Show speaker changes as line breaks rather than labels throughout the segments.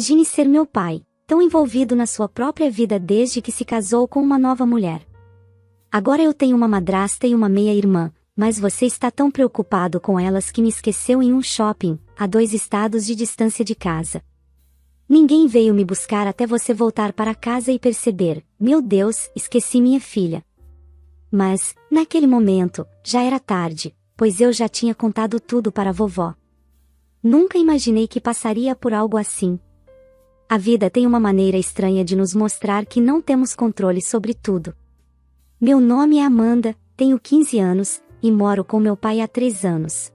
Imagine ser meu pai, tão envolvido na sua própria vida desde que se casou com uma nova mulher. Agora eu tenho uma madrasta e uma meia-irmã, mas você está tão preocupado com elas que me esqueceu em um shopping, a 2 estados de distância de casa. Ninguém veio me buscar até você voltar para casa e perceber, meu Deus, esqueci minha filha. Mas, naquele momento, já era tarde, pois eu já tinha contado tudo para a vovó. Nunca imaginei que passaria por algo assim. A vida tem uma maneira estranha de nos mostrar que não temos controle sobre tudo. Meu nome é Amanda, tenho 15 anos, e moro com meu pai há 3 anos.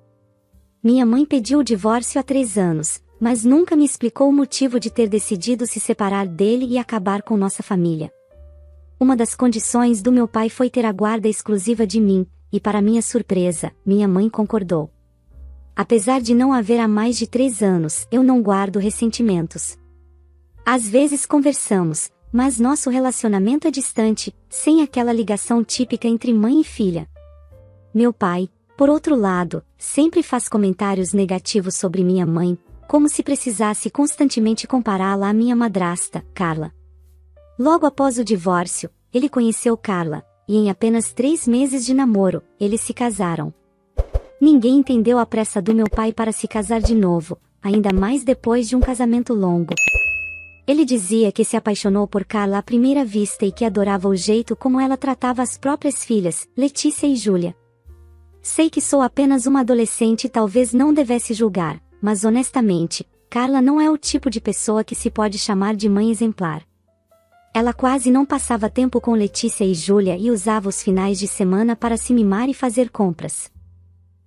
Minha mãe pediu o divórcio há 3 anos, mas nunca me explicou o motivo de ter decidido se separar dele e acabar com nossa família. Uma das condições do meu pai foi ter a guarda exclusiva de mim, e para minha surpresa, minha mãe concordou. Apesar de não haver há mais de 3 anos, eu não guardo ressentimentos. Às vezes conversamos, mas nosso relacionamento é distante, sem aquela ligação típica entre mãe e filha. Meu pai, por outro lado, sempre faz comentários negativos sobre minha mãe, como se precisasse constantemente compará-la à minha madrasta, Carla. Logo após o divórcio, ele conheceu Carla, e em apenas 3 meses de namoro, eles se casaram. Ninguém entendeu a pressa do meu pai para se casar de novo, ainda mais depois de um casamento longo. Ele dizia que se apaixonou por Carla à primeira vista e que adorava o jeito como ela tratava as próprias filhas, Letícia e Júlia. Sei que sou apenas uma adolescente e talvez não devesse julgar, mas honestamente, Carla não é o tipo de pessoa que se pode chamar de mãe exemplar. Ela quase não passava tempo com Letícia e Júlia e usava os finais de semana para se mimar e fazer compras.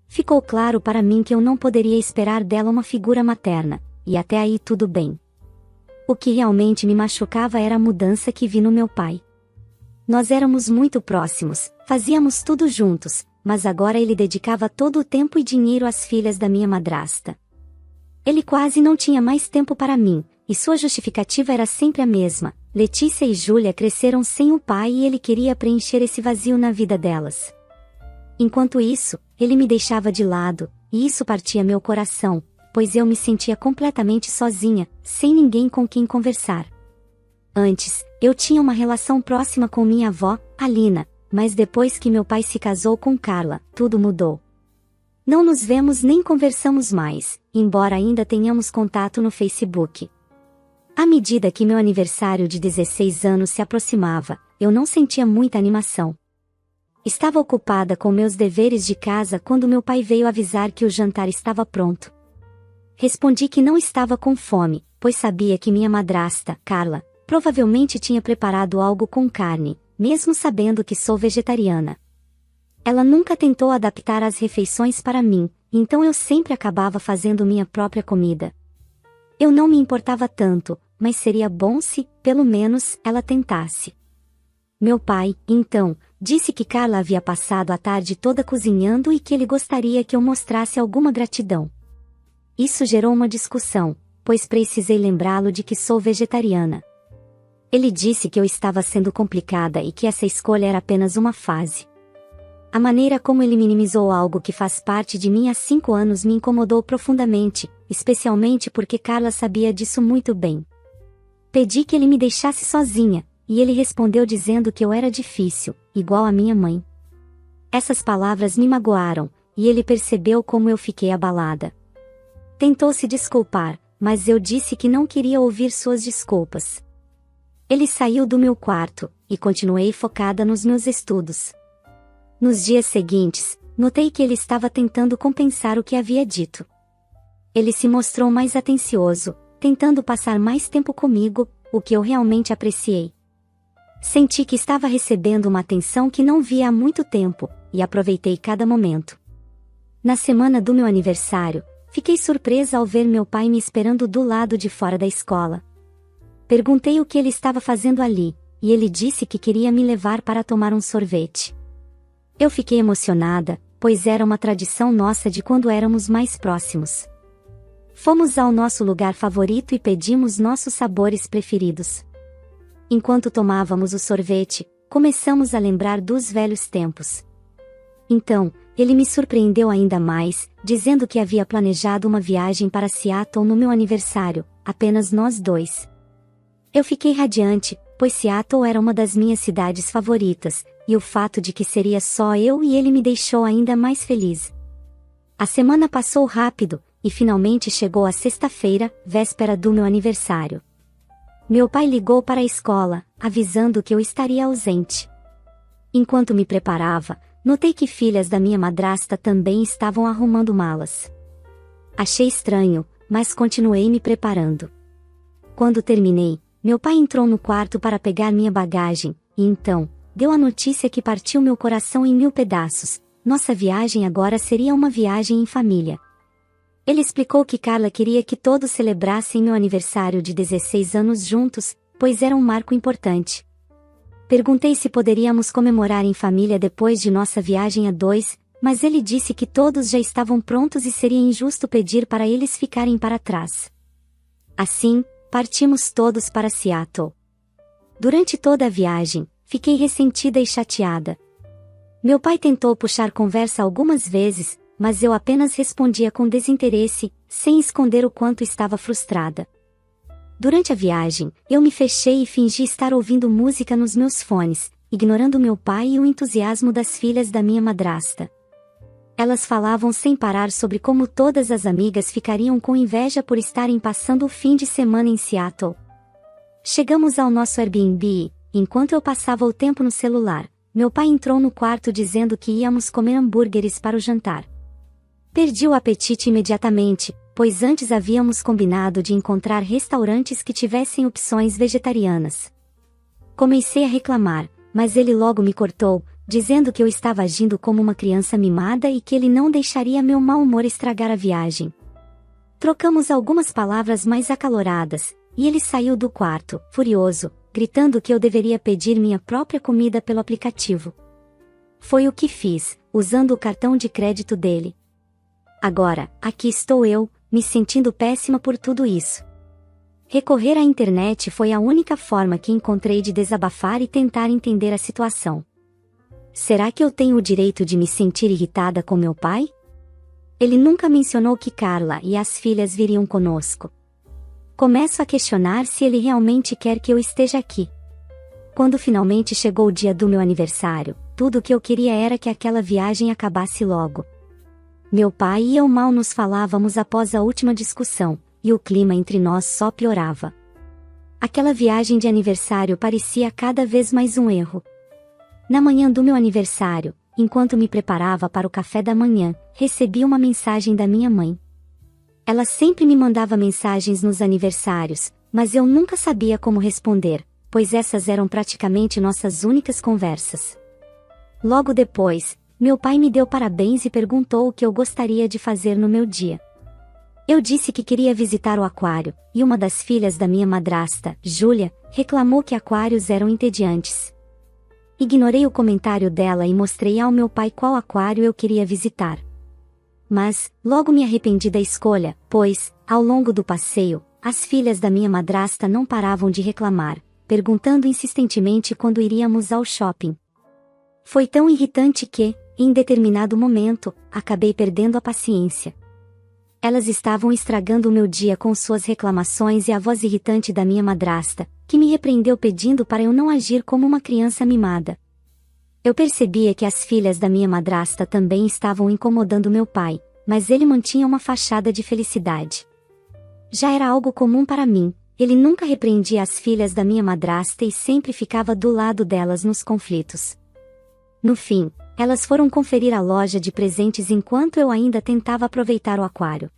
Ficou claro para mim que eu não poderia esperar dela uma figura materna, e até aí tudo bem. O que realmente me machucava era a mudança que vi no meu pai. Nós éramos muito próximos, fazíamos tudo juntos, mas agora ele dedicava todo o tempo e dinheiro às filhas da minha madrasta. Ele quase não tinha mais tempo para mim, e sua justificativa era sempre a mesma: Letícia e Júlia cresceram sem o pai e ele queria preencher esse vazio na vida delas. Enquanto isso, ele me deixava de lado, e isso partia meu coração, pois eu me sentia completamente sozinha, sem ninguém com quem conversar. Antes, eu tinha uma relação próxima com minha avó, Alina, mas depois que meu pai se casou com Carla, tudo mudou. Não nos vemos nem conversamos mais, embora ainda tenhamos contato no Facebook. À medida que meu aniversário de 16 anos se aproximava, eu não sentia muita animação. Estava ocupada com meus deveres de casa quando meu pai veio avisar que o jantar estava pronto. Respondi que não estava com fome, pois sabia que minha madrasta, Carla, provavelmente tinha preparado algo com carne, mesmo sabendo que sou vegetariana. Ela nunca tentou adaptar as refeições para mim, então eu sempre acabava fazendo minha própria comida. Eu não me importava tanto, mas seria bom se, pelo menos, ela tentasse. Meu pai, então, disse que Carla havia passado a tarde toda cozinhando e que ele gostaria que eu mostrasse alguma gratidão. Isso gerou uma discussão, pois precisei lembrá-lo de que sou vegetariana. Ele disse que eu estava sendo complicada e que essa escolha era apenas uma fase. A maneira como ele minimizou algo que faz parte de mim há 5 anos me incomodou profundamente, especialmente porque Carla sabia disso muito bem. Pedi que ele me deixasse sozinha, e ele respondeu dizendo que eu era difícil, igual a minha mãe. Essas palavras me magoaram, e ele percebeu como eu fiquei abalada. Tentou se desculpar, mas eu disse que não queria ouvir suas desculpas. Ele saiu do meu quarto, e continuei focada nos meus estudos. Nos dias seguintes, notei que ele estava tentando compensar o que havia dito. Ele se mostrou mais atencioso, tentando passar mais tempo comigo, o que eu realmente apreciei. Senti que estava recebendo uma atenção que não via há muito tempo, e aproveitei cada momento. Na semana do meu aniversário, fiquei surpresa ao ver meu pai me esperando do lado de fora da escola. Perguntei o que ele estava fazendo ali, e ele disse que queria me levar para tomar um sorvete. Eu fiquei emocionada, pois era uma tradição nossa de quando éramos mais próximos. Fomos ao nosso lugar favorito e pedimos nossos sabores preferidos. Enquanto tomávamos o sorvete, começamos a lembrar dos velhos tempos. Então, ele me surpreendeu ainda mais, dizendo que havia planejado uma viagem para Seattle no meu aniversário, apenas nós dois. Eu fiquei radiante, pois Seattle era uma das minhas cidades favoritas, e o fato de que seria só eu e ele me deixou ainda mais feliz. A semana passou rápido, e finalmente chegou a sexta-feira, véspera do meu aniversário. Meu pai ligou para a escola, avisando que eu estaria ausente. Enquanto me preparava, notei que filhas da minha madrasta também estavam arrumando malas. Achei estranho, mas continuei me preparando. Quando terminei, meu pai entrou no quarto para pegar minha bagagem, e então, deu a notícia que partiu meu coração em 1000 pedaços. Nossa viagem agora seria uma viagem em família. Ele explicou que Carla queria que todos celebrassem meu aniversário de 16 anos juntos, pois era um marco importante. Perguntei se poderíamos comemorar em família depois de nossa viagem a dois, mas ele disse que todos já estavam prontos e seria injusto pedir para eles ficarem para trás. Assim, partimos todos para Seattle. Durante toda a viagem, fiquei ressentida e chateada. Meu pai tentou puxar conversa algumas vezes, mas eu apenas respondia com desinteresse, sem esconder o quanto estava frustrada. Durante a viagem, eu me fechei e fingi estar ouvindo música nos meus fones, ignorando meu pai e o entusiasmo das filhas da minha madrasta. Elas falavam sem parar sobre como todas as amigas ficariam com inveja por estarem passando o fim de semana em Seattle. Chegamos ao nosso Airbnb e, enquanto eu passava o tempo no celular, meu pai entrou no quarto dizendo que íamos comer hambúrgueres para o jantar. Perdi o apetite imediatamente, pois antes havíamos combinado de encontrar restaurantes que tivessem opções vegetarianas. Comecei a reclamar, mas ele logo me cortou, dizendo que eu estava agindo como uma criança mimada e que ele não deixaria meu mau humor estragar a viagem. Trocamos algumas palavras mais acaloradas, e ele saiu do quarto, furioso, gritando que eu deveria pedir minha própria comida pelo aplicativo. Foi o que fiz, usando o cartão de crédito dele. Agora, aqui estou eu, me sentindo péssima por tudo isso. Recorrer à internet foi a única forma que encontrei de desabafar e tentar entender a situação. Será que eu tenho o direito de me sentir irritada com meu pai? Ele nunca mencionou que Carla e as filhas viriam conosco. Começo a questionar se ele realmente quer que eu esteja aqui. Quando finalmente chegou o dia do meu aniversário, tudo o que eu queria era que aquela viagem acabasse logo. Meu pai e eu mal nos falávamos após a última discussão, e o clima entre nós só piorava. Aquela viagem de aniversário parecia cada vez mais um erro. Na manhã do meu aniversário, enquanto me preparava para o café da manhã, recebi uma mensagem da minha mãe. Ela sempre me mandava mensagens nos aniversários, mas eu nunca sabia como responder, pois essas eram praticamente nossas únicas conversas. Logo depois, meu pai me deu parabéns e perguntou o que eu gostaria de fazer no meu dia. Eu disse que queria visitar o aquário, e uma das filhas da minha madrasta, Júlia, reclamou que aquários eram entediantes. Ignorei o comentário dela e mostrei ao meu pai qual aquário eu queria visitar. Mas, logo me arrependi da escolha, pois, ao longo do passeio, as filhas da minha madrasta não paravam de reclamar, perguntando insistentemente quando iríamos ao shopping. Foi tão irritante que, em determinado momento, acabei perdendo a paciência. Elas estavam estragando o meu dia com suas reclamações e a voz irritante da minha madrasta, que me repreendeu pedindo para eu não agir como uma criança mimada. Eu percebia que as filhas da minha madrasta também estavam incomodando meu pai, mas ele mantinha uma fachada de felicidade. Já era algo comum para mim, ele nunca repreendia as filhas da minha madrasta e sempre ficava do lado delas nos conflitos. No fim, elas foram conferir a loja de presentes enquanto eu ainda tentava aproveitar o aquário.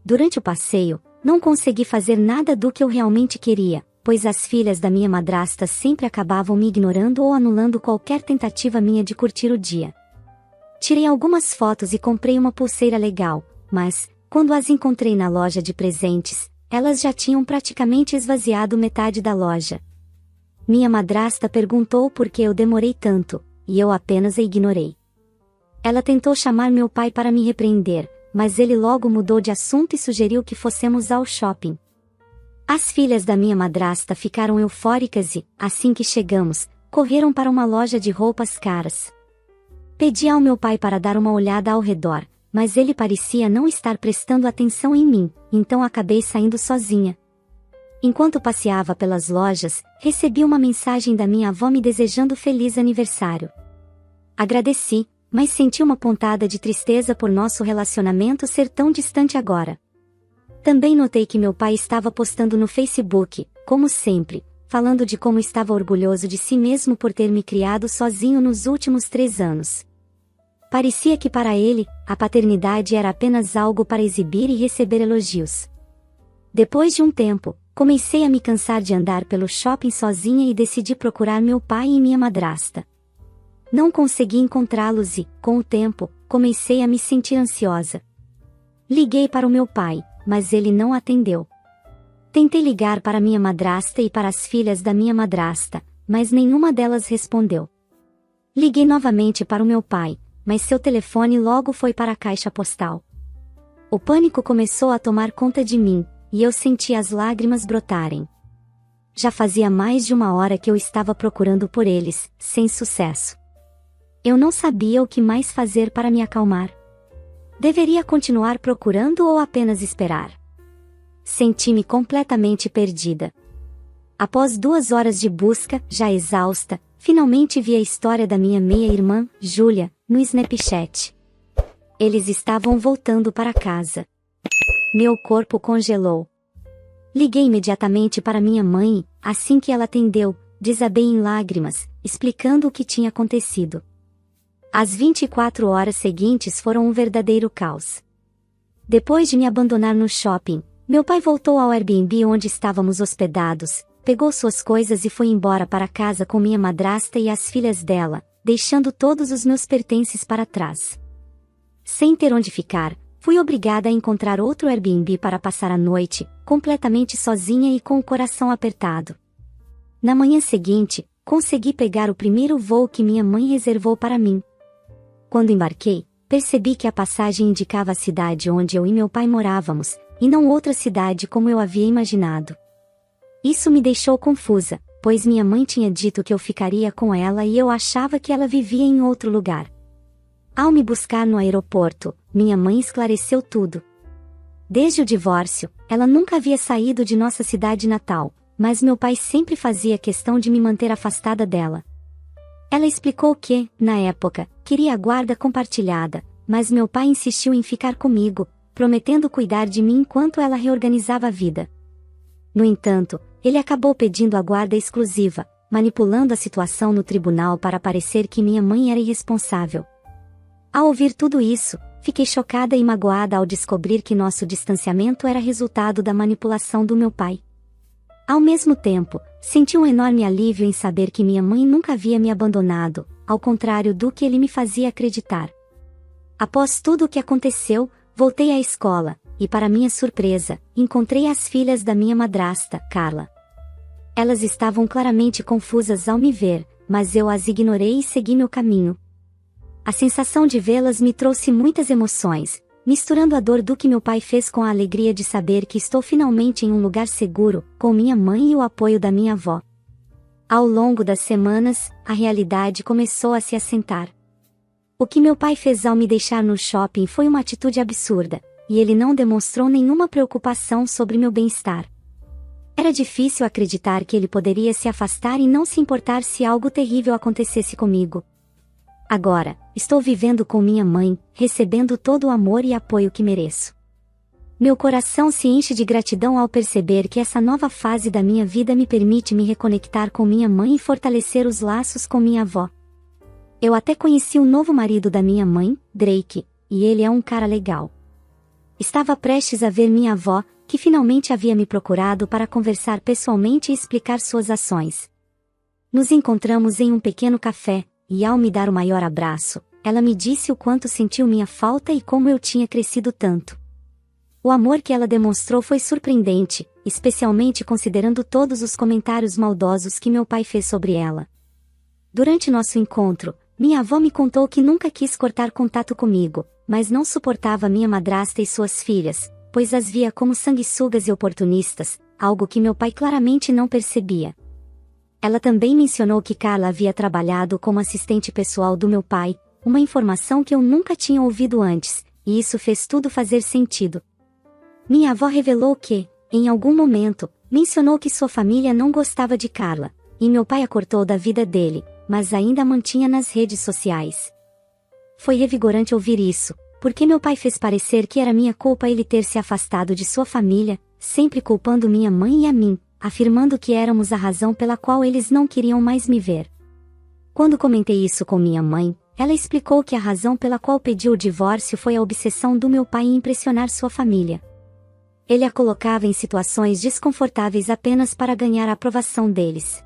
Durante o passeio, não consegui fazer nada do que eu realmente queria, pois as filhas da minha madrasta sempre acabavam me ignorando ou anulando qualquer tentativa minha de curtir o dia. Tirei algumas fotos e comprei uma pulseira legal, mas, quando as encontrei na loja de presentes, elas já tinham praticamente esvaziado metade da loja. Minha madrasta perguntou por que eu demorei tanto, e eu apenas a ignorei. Ela tentou chamar meu pai para me repreender, mas ele logo mudou de assunto e sugeriu que fossemos ao shopping. As filhas da minha madrasta ficaram eufóricas e, assim que chegamos, correram para uma loja de roupas caras. Pedi ao meu pai para dar uma olhada ao redor, mas ele parecia não estar prestando atenção em mim, então acabei saindo sozinha, Enquanto passeava pelas lojas, recebi uma mensagem da minha avó me desejando feliz aniversário. Agradeci, mas senti uma pontada de tristeza por nosso relacionamento ser tão distante agora. Também notei que meu pai estava postando no Facebook, como sempre, falando de como estava orgulhoso de si mesmo por ter me criado sozinho nos últimos 3 anos. Parecia que para ele, a paternidade era apenas algo para exibir e receber elogios. Depois de um tempo, comecei a me cansar de andar pelo shopping sozinha e decidi procurar meu pai e minha madrasta. Não consegui encontrá-los e, com o tempo, comecei a me sentir ansiosa. Liguei para o meu pai, mas ele não atendeu. Tentei ligar para minha madrasta e para as filhas da minha madrasta, mas nenhuma delas respondeu. Liguei novamente para o meu pai, mas seu telefone logo foi para a caixa postal. O pânico começou a tomar conta de mim, e eu senti as lágrimas brotarem. Já fazia mais de 1 hora que eu estava procurando por eles, sem sucesso. Eu não sabia o que mais fazer para me acalmar. Deveria continuar procurando ou apenas esperar? Senti-me completamente perdida. Após 2 horas de busca, já exausta, finalmente vi a história da minha meia-irmã, Júlia, no Snapchat. Eles estavam voltando para casa. Meu corpo congelou. Liguei imediatamente para minha mãe, assim que ela atendeu, desabei em lágrimas, explicando o que tinha acontecido. As 24 horas seguintes foram um verdadeiro caos. Depois de me abandonar no shopping, meu pai voltou ao Airbnb onde estávamos hospedados, pegou suas coisas e foi embora para casa com minha madrasta e as filhas dela, deixando todos os meus pertences para trás. Sem ter onde ficar, fui obrigada a encontrar outro Airbnb para passar a noite, completamente sozinha e com o coração apertado. Na manhã seguinte, consegui pegar o primeiro voo que minha mãe reservou para mim. Quando embarquei, percebi que a passagem indicava a cidade onde eu e meu pai morávamos, e não outra cidade como eu havia imaginado. Isso me deixou confusa, pois minha mãe tinha dito que eu ficaria com ela e eu achava que ela vivia em outro lugar. Ao me buscar no aeroporto, minha mãe esclareceu tudo. Desde o divórcio, ela nunca havia saído de nossa cidade natal, mas meu pai sempre fazia questão de me manter afastada dela. Ela explicou que, na época, queria a guarda compartilhada, mas meu pai insistiu em ficar comigo, prometendo cuidar de mim enquanto ela reorganizava a vida. No entanto, ele acabou pedindo a guarda exclusiva, manipulando a situação no tribunal para parecer que minha mãe era irresponsável. Ao ouvir tudo isso, fiquei chocada e magoada ao descobrir que nosso distanciamento era resultado da manipulação do meu pai. Ao mesmo tempo, senti um enorme alívio em saber que minha mãe nunca havia me abandonado, ao contrário do que ele me fazia acreditar. Após tudo o que aconteceu, voltei à escola, e para minha surpresa, encontrei as filhas da minha madrasta, Carla. Elas estavam claramente confusas ao me ver, mas eu as ignorei e segui meu caminho. A sensação de vê-las me trouxe muitas emoções, misturando a dor do que meu pai fez com a alegria de saber que estou finalmente em um lugar seguro, com minha mãe e o apoio da minha avó. Ao longo das semanas, a realidade começou a se assentar. O que meu pai fez ao me deixar no shopping foi uma atitude absurda, e ele não demonstrou nenhuma preocupação sobre meu bem-estar. Era difícil acreditar que ele poderia se afastar e não se importar se algo terrível acontecesse comigo. Agora, estou vivendo com minha mãe, recebendo todo o amor e apoio que mereço. Meu coração se enche de gratidão ao perceber que essa nova fase da minha vida me permite me reconectar com minha mãe e fortalecer os laços com minha avó. Eu até conheci o novo marido da minha mãe, Drake, e ele é um cara legal. Estava prestes a ver minha avó, que finalmente havia me procurado para conversar pessoalmente e explicar suas ações. Nos encontramos em um pequeno café, e ao me dar o maior abraço, ela me disse o quanto sentiu minha falta e como eu tinha crescido tanto. O amor que ela demonstrou foi surpreendente, especialmente considerando todos os comentários maldosos que meu pai fez sobre ela. Durante nosso encontro, minha avó me contou que nunca quis cortar contato comigo, mas não suportava minha madrasta e suas filhas, pois as via como sanguessugas e oportunistas, algo que meu pai claramente não percebia. Ela também mencionou que Carla havia trabalhado como assistente pessoal do meu pai, uma informação que eu nunca tinha ouvido antes, e isso fez tudo fazer sentido. Minha avó revelou que, em algum momento, Mencionou que sua família não gostava de Carla, e meu pai a cortou da vida dele, mas ainda a mantinha nas redes sociais. Foi revigorante ouvir isso, porque meu pai fez parecer que era minha culpa ele ter se afastado de sua família, sempre culpando minha mãe e a mim, afirmando que éramos a razão pela qual eles não queriam mais me ver. Quando comentei isso com minha mãe, ela explicou que a razão pela qual pediu o divórcio foi a obsessão do meu pai em impressionar sua família. Ele a colocava em situações desconfortáveis apenas para ganhar a aprovação deles.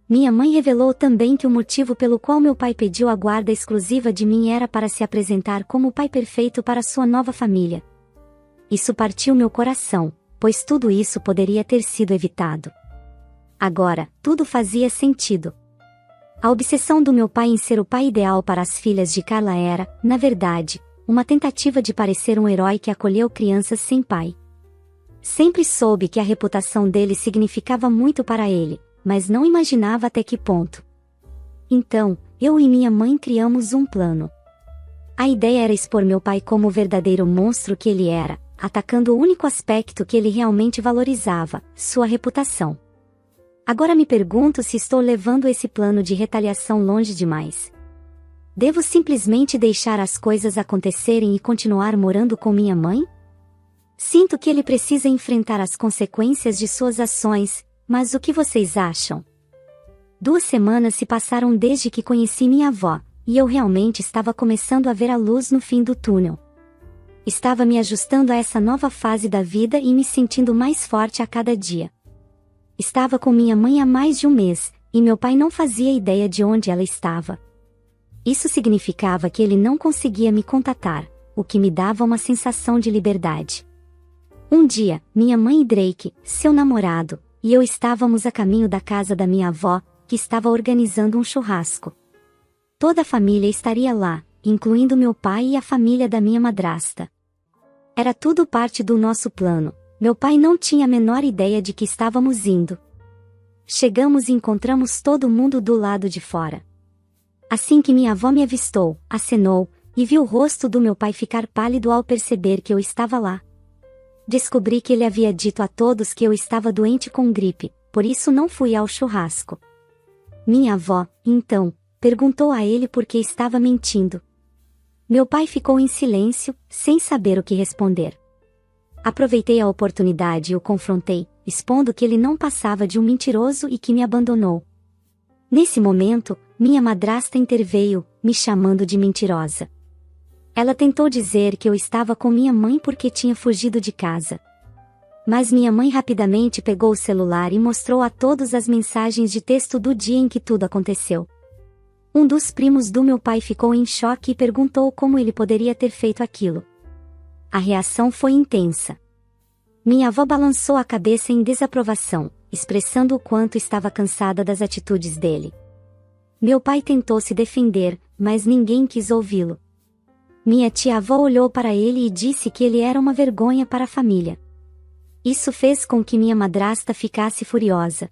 Minha mãe revelou também que o motivo pelo qual meu pai pediu a guarda exclusiva de mim era para se apresentar como o pai perfeito para sua nova família. Isso partiu meu coração, pois tudo isso poderia ter sido evitado. Agora, tudo fazia sentido. A obsessão do meu pai em ser o pai ideal para as filhas de Carla era, na verdade, uma tentativa de parecer um herói que acolheu crianças sem pai. Sempre soube que a reputação dele significava muito para ele, mas não imaginava até que ponto. Então, eu e minha mãe criamos um plano. A ideia era expor meu pai como o verdadeiro monstro que ele era, atacando o único aspecto que ele realmente valorizava, sua reputação. Agora me pergunto se estou levando esse plano de retaliação longe demais. Devo simplesmente deixar as coisas acontecerem e continuar morando com minha mãe? Sinto que ele precisa enfrentar as consequências de suas ações, mas o que vocês acham? 2 semanas se passaram desde que conheci minha avó, e eu realmente estava começando a ver a luz no fim do túnel. Estava me ajustando a essa nova fase da vida e me sentindo mais forte a cada dia. Estava com minha mãe há mais de um mês, e meu pai não fazia ideia de onde ela estava. Isso significava que ele não conseguia me contatar, o que me dava uma sensação de liberdade. Um dia, minha mãe e Drake, seu namorado, e eu estávamos a caminho da casa da minha avó, que estava organizando um churrasco. Toda a família estaria lá, incluindo meu pai e a família da minha madrasta. Era tudo parte do nosso plano. Meu pai não tinha a menor ideia de que estávamos indo. Chegamos e encontramos todo mundo do lado de fora. Assim que minha avó me avistou, acenou, e viu o rosto do meu pai ficar pálido ao perceber que eu estava lá. Descobri que ele havia dito a todos que eu estava doente com gripe, por isso não fui ao churrasco. Minha avó, então, perguntou a ele por que estava mentindo. Meu pai ficou em silêncio, sem saber o que responder. Aproveitei a oportunidade e o confrontei, expondo que ele não passava de um mentiroso e que me abandonou. Nesse momento, minha madrasta interveio, me chamando de mentirosa. Ela tentou dizer que eu estava com minha mãe porque tinha fugido de casa. Mas minha mãe rapidamente pegou o celular e mostrou a todos as mensagens de texto do dia em que tudo aconteceu. Um dos primos do meu pai ficou em choque e perguntou como ele poderia ter feito aquilo. A reação foi intensa. Minha avó balançou a cabeça em desaprovação, expressando o quanto estava cansada das atitudes dele. Meu pai tentou se defender, mas ninguém quis ouvi-lo. Minha tia-avó olhou para ele e disse que ele era uma vergonha para a família. Isso fez com que minha madrasta ficasse furiosa.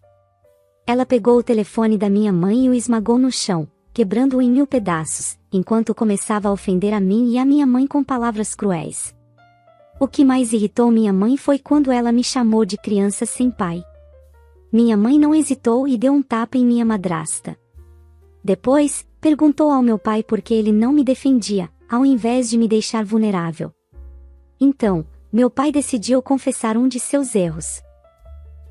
Ela pegou o telefone da minha mãe e o esmagou no chão, quebrando-o em 1000 pedaços, enquanto começava a ofender a mim e a minha mãe com palavras cruéis. O que mais irritou minha mãe foi quando ela me chamou de criança sem pai. Minha mãe não hesitou e deu um tapa em minha madrasta. Depois, perguntou ao meu pai por que ele não me defendia, ao invés de me deixar vulnerável. Então, meu pai decidiu confessar um de seus erros.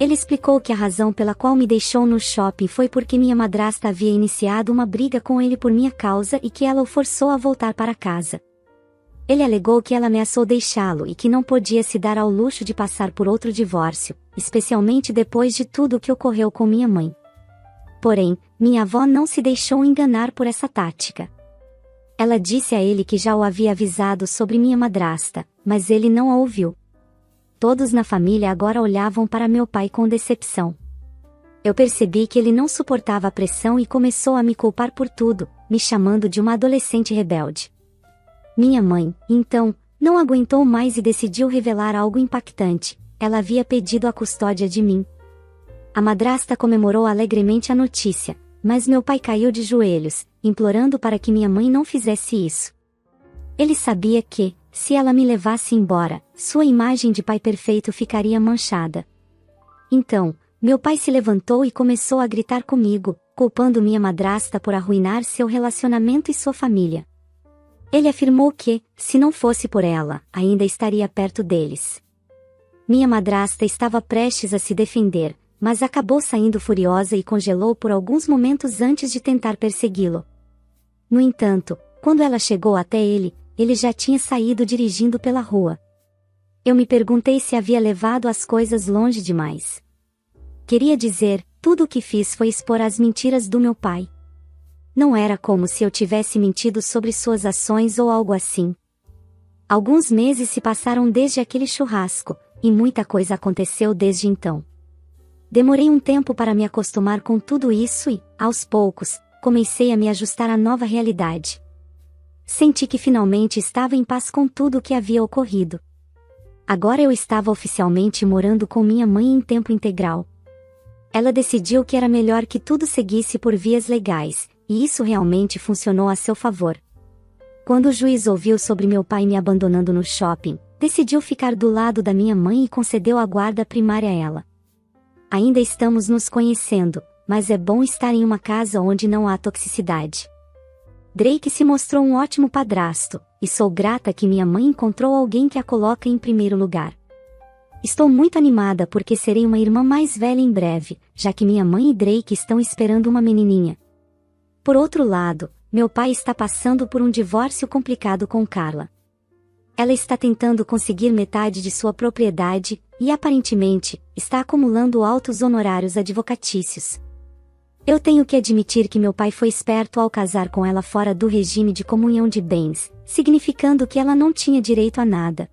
Ele explicou que a razão pela qual me deixou no shopping foi porque minha madrasta havia iniciado uma briga com ele por minha causa e que ela o forçou a voltar para casa. Ele alegou que ela ameaçou deixá-lo e que não podia se dar ao luxo de passar por outro divórcio, especialmente depois de tudo o que ocorreu com minha mãe. Porém, minha avó não se deixou enganar por essa tática. Ela disse a ele que já o havia avisado sobre minha madrasta, mas ele não a ouviu. Todos na família agora olhavam para meu pai com decepção. Eu percebi que ele não suportava a pressão e começou a me culpar por tudo, me chamando de uma adolescente rebelde. Minha mãe, então, não aguentou mais e decidiu revelar algo impactante. Ela havia pedido a custódia de mim. A madrasta comemorou alegremente a notícia, mas meu pai caiu de joelhos, implorando para que minha mãe não fizesse isso. Ele sabia que, se ela me levasse embora, sua imagem de pai perfeito ficaria manchada. Então, meu pai se levantou e começou a gritar comigo, culpando minha madrasta por arruinar seu relacionamento e sua família. Ele afirmou que, se não fosse por ela, ainda estaria perto deles. Minha madrasta estava prestes a se defender, mas acabou saindo furiosa e congelou por alguns momentos antes de tentar persegui-lo. No entanto, quando ela chegou até ele, ele já tinha saído dirigindo pela rua. Eu me perguntei se havia levado as coisas longe demais. Queria dizer, tudo o que fiz foi expor as mentiras do meu pai. Não era como se eu tivesse mentido sobre suas ações ou algo assim. Alguns meses se passaram desde aquele churrasco, e muita coisa aconteceu desde então. Demorei um tempo para me acostumar com tudo isso e, aos poucos, comecei a me ajustar à nova realidade. Senti que finalmente estava em paz com tudo o que havia ocorrido. Agora eu estava oficialmente morando com minha mãe em tempo integral. Ela decidiu que era melhor que tudo seguisse por vias legais, e isso realmente funcionou a seu favor. Quando o juiz ouviu sobre meu pai me abandonando no shopping, decidiu ficar do lado da minha mãe e concedeu a guarda primária a ela. Ainda estamos nos conhecendo, mas é bom estar em uma casa onde não há toxicidade. Drake se mostrou um ótimo padrasto, e sou grata que minha mãe encontrou alguém que a coloca em primeiro lugar. Estou muito animada porque serei uma irmã mais velha em breve, já que minha mãe e Drake estão esperando uma menininha. Por outro lado, meu pai está passando por um divórcio complicado com Carla. Ela está tentando conseguir metade de sua propriedade, e aparentemente, está acumulando altos honorários advocatícios. Eu tenho que admitir que meu pai foi esperto ao casar com ela fora do regime de comunhão de bens, significando que ela não tinha direito a nada.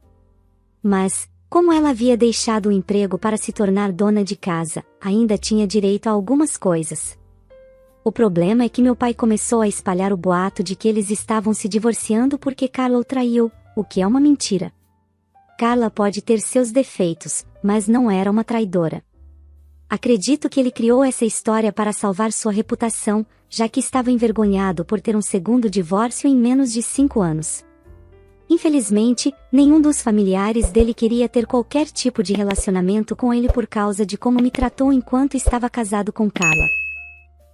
Mas, como ela havia deixado o emprego para se tornar dona de casa, ainda tinha direito a algumas coisas. O problema é que meu pai começou a espalhar o boato de que eles estavam se divorciando porque Carla o traiu, o que é uma mentira. Carla pode ter seus defeitos, mas não era uma traidora. Acredito que ele criou essa história para salvar sua reputação, já que estava envergonhado por ter um segundo divórcio em menos de 5 anos. Infelizmente, nenhum dos familiares dele queria ter qualquer tipo de relacionamento com ele por causa de como me tratou enquanto estava casado com Carla.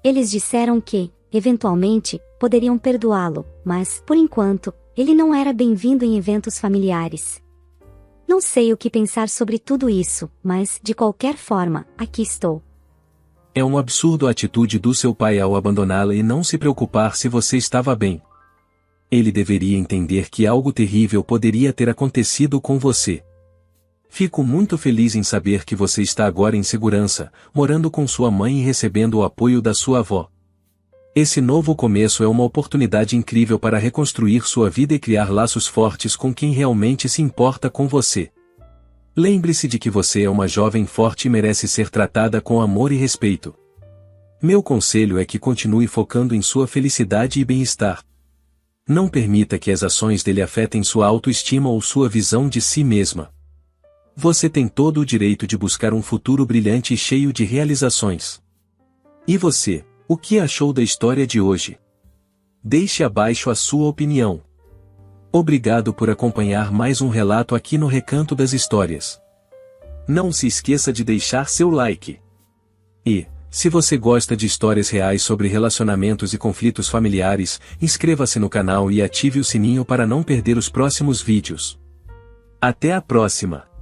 Eles disseram que, eventualmente, poderiam perdoá-lo, mas, por enquanto, ele não era bem-vindo em eventos familiares. Não sei o que pensar sobre tudo isso, mas, de qualquer forma, aqui estou.
É um absurdo a atitude do seu pai ao abandoná-la e não se preocupar se você estava bem. Ele deveria entender que algo terrível poderia ter acontecido com você. Fico muito feliz em saber que você está agora em segurança, morando com sua mãe e recebendo o apoio da sua avó. Esse novo começo é uma oportunidade incrível para reconstruir sua vida e criar laços fortes com quem realmente se importa com você. Lembre-se de que você é uma jovem forte e merece ser tratada com amor e respeito. Meu conselho é que continue focando em sua felicidade e bem-estar. Não permita que as ações dele afetem sua autoestima ou sua visão de si mesma. Você tem todo o direito de buscar um futuro brilhante e cheio de realizações. E você, o que achou da história de hoje? Deixe abaixo a sua opinião. Obrigado por acompanhar mais um relato aqui no Recanto das Histórias. Não se esqueça de deixar seu like. E, se você gosta de histórias reais sobre relacionamentos e conflitos familiares, inscreva-se no canal e ative o sininho para não perder os próximos vídeos. Até a próxima!